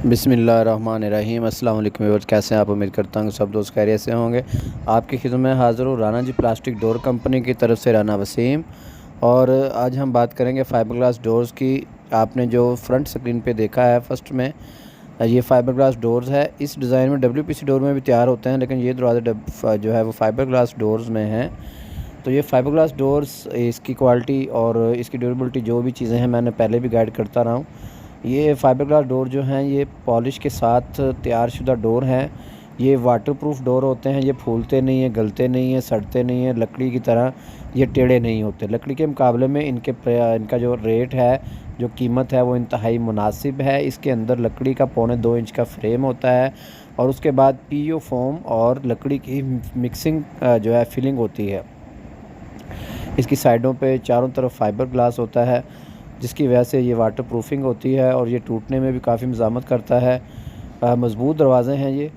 बिस्मिल्लाहिर्रहमानिर्रहीम। अस्सलाम वालेकुम व्यूअर्स, कैसे हैं आप? उम्मीद करता हूँ सब दोस्त खैरियत से होंगे। आपकी खिदमत में हाज़िर हूँ राना जी प्लास्टिक डोर कंपनी की तरफ से, राना वसीम। और आज हम बात करेंगे फाइबर ग्लास डोर्स की। आपने जो फ्रंट स्क्रीन पे देखा है फर्स्ट में, ये फाइबर ग्लास डोर्स है। इस डिज़ाइन में WPC डोर में भी तैयार होते हैं, लेकिन ये दरवाज़े जो है वो फाइबर ग्लास डोर्स में हैं। तो ये फाइबर ग्लास डोर्स, इसकी क्वालिटी और इसकी ड्यूरेबिलिटी जो भी चीज़ें हैं मैंने पहले भी गाइड करता रहा हूँ। ये फाइबर ग्लास डोर जो हैं ये पॉलिश के साथ तैयार शुदा डोर हैं। ये वाटरप्रूफ डोर होते हैं, ये फूलते नहीं हैं, गलते नहीं हैं, सड़ते नहीं हैं। लकड़ी की तरह ये टेढ़े नहीं होते। लकड़ी के मुकाबले में इनका जो रेट है, जो कीमत है, वो इंतहाई मुनासिब है। इसके अंदर लकड़ी का 2.25 इंच का फ्रेम होता है और उसके बाद PU फोम और लकड़ी की मिक्सिंग जो है फिलिंग होती है। इसकी साइडों पे चारों तरफ फाइबर ग्लास होता है, जिसकी वजह से ये वाटर प्रूफिंग होती है और ये टूटने में भी काफ़ी मज़ामत करता है। मज़बूत दरवाज़े हैं, ये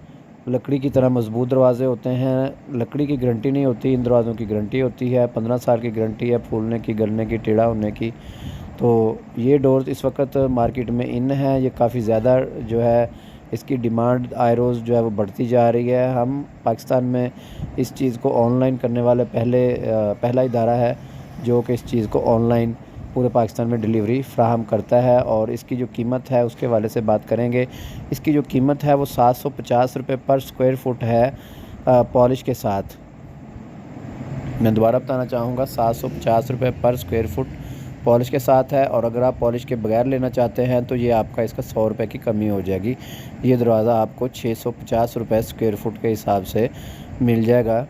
लकड़ी की तरह मज़बूत दरवाज़े होते हैं। लकड़ी की गारंटी नहीं होती, इन दरवाज़ों की गारंटी होती है। 15 साल की गारंटी है फूलने की, गलने की, टेढ़ा होने की। तो ये डोर्स इस वक्त मार्केट में इन है। ये काफ़ी ज़्यादा जो है इसकी डिमांड आए रोज़ जो है वो बढ़ती जा रही है। हम पाकिस्तान में इस चीज़ को ऑनलाइन करने वाले पहला इदारा है जो कि इस चीज़ को ऑनलाइन पूरे पाकिस्तान में डिलीवरी फ्राहम करता है। और इसकी जो कीमत है उसके हवाले से बात करेंगे। इसकी जो कीमत है वो 750 रुपये पर स्क्वायर फुट है, पॉलिश के साथ। मैं दोबारा बताना चाहूँगा, 750 रुपये पर स्क्वायर फुट पॉलिश के साथ है। और अगर आप पॉलिश के बगैर लेना चाहते हैं तो ये आपका इसका 100 रुपये की कमी हो जाएगी। ये दरवाज़ा आपको 650 रुपये स्क्वायर फुट के हिसाब से मिल जाएगा।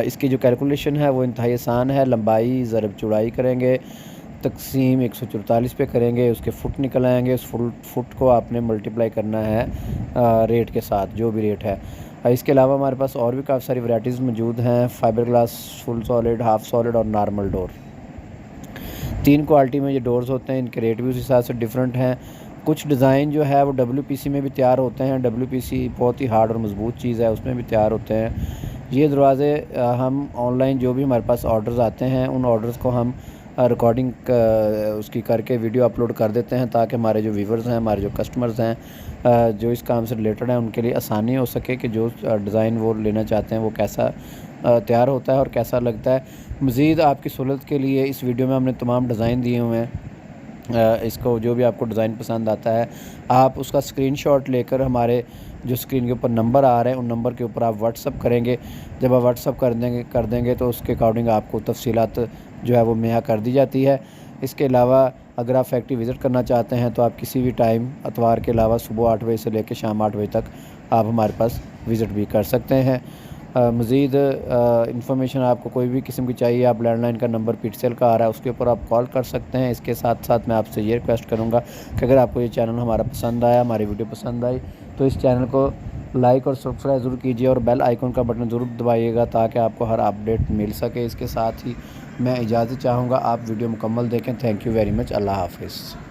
इसकी जो कैलकुलेशन है वो इंतहाई आसान है। लंबाई ज़रब चौड़ाई करेंगे, तकसीम 144 पे करेंगे, उसके फ़ुट निकल आएंगे। उस फुट को आपने मल्टीप्लाई करना है रेट के साथ, जो भी रेट है। इसके अलावा हमारे पास और भी काफ़ी सारी वैराइटीज़ मौजूद हैं। Fibre glass, full solid, half solid और नॉर्मल डोर। 3 क्वालिटी में ये डोर्स होते हैं। इनके रेट भी उस हिसाब से डिफरेंट हैं। कुछ डिज़ाइन जो है वो WPC में भी तैयार होते हैं। WPC बहुत ही हार्ड और मज़बूत चीज़ है, उसमें भी तैयार होते हैं। ये दरवाज़े हम ऑनलाइन जो भी हमारे पास ऑर्डर्स आते हैं, उन ऑर्डर्स को हम रिकॉर्डिंग उसकी करके वीडियो अपलोड कर देते हैं, ताकि हमारे जो व्यूवर्स हैं, हमारे जो कस्टमर्स हैं, जो इस काम से रिलेटेड हैं, उनके लिए आसानी हो सके कि जो डिज़ाइन वो लेना चाहते हैं वो कैसा तैयार होता है और कैसा लगता है। मज़ीद आपकी सहूलत के लिए इस वीडियो में हमने तमाम डिज़ाइन दिए हुए हैं। इसको जो भी आपको डिज़ाइन पसंद आता है, आप उसका स्क्रीनशॉट लेकर हमारे जो स्क्रीन के ऊपर नंबर आ रहे हैं उन नंबर के ऊपर आप व्हाट्सअप करेंगे। जब आप व्हाट्सअप कर देंगे तो उसके अकॉर्डिंग आपको तफसीलात जो है वो मुहैया कर दी जाती है। इसके अलावा अगर आप फैक्ट्री विज़िट करना चाहते हैं तो आप किसी भी टाइम, इतवार के अलावा, सुबह 8 बजे से लेकर शाम 8 बजे तक आप हमारे पास विज़िट भी कर सकते हैं। मज़ीद इंफॉर्मेशन आपको कोई भी किस्म की चाहिए, आप लैंडलाइन का नंबर PTCL का आ रहा है, उसके ऊपर आप कॉल कर सकते हैं। इसके साथ साथ मैं आपसे ये रिक्वेस्ट करूँगा कि अगर आपको ये चैनल हमारा पसंद आया, हमारी वीडियो पसंद आई, तो इस चैनल को लाइक और सब्सक्राइब ज़रूर कीजिए और बेल आइकन का बटन ज़रूर दबाइएगा, ताकि आपको हर अपडेट मिल सके। इसके साथ ही मैं इजाज़त चाहूँगा, आप वीडियो मुकम्मल देखें। Thank you very much. अल्लाह हाफ़िज़।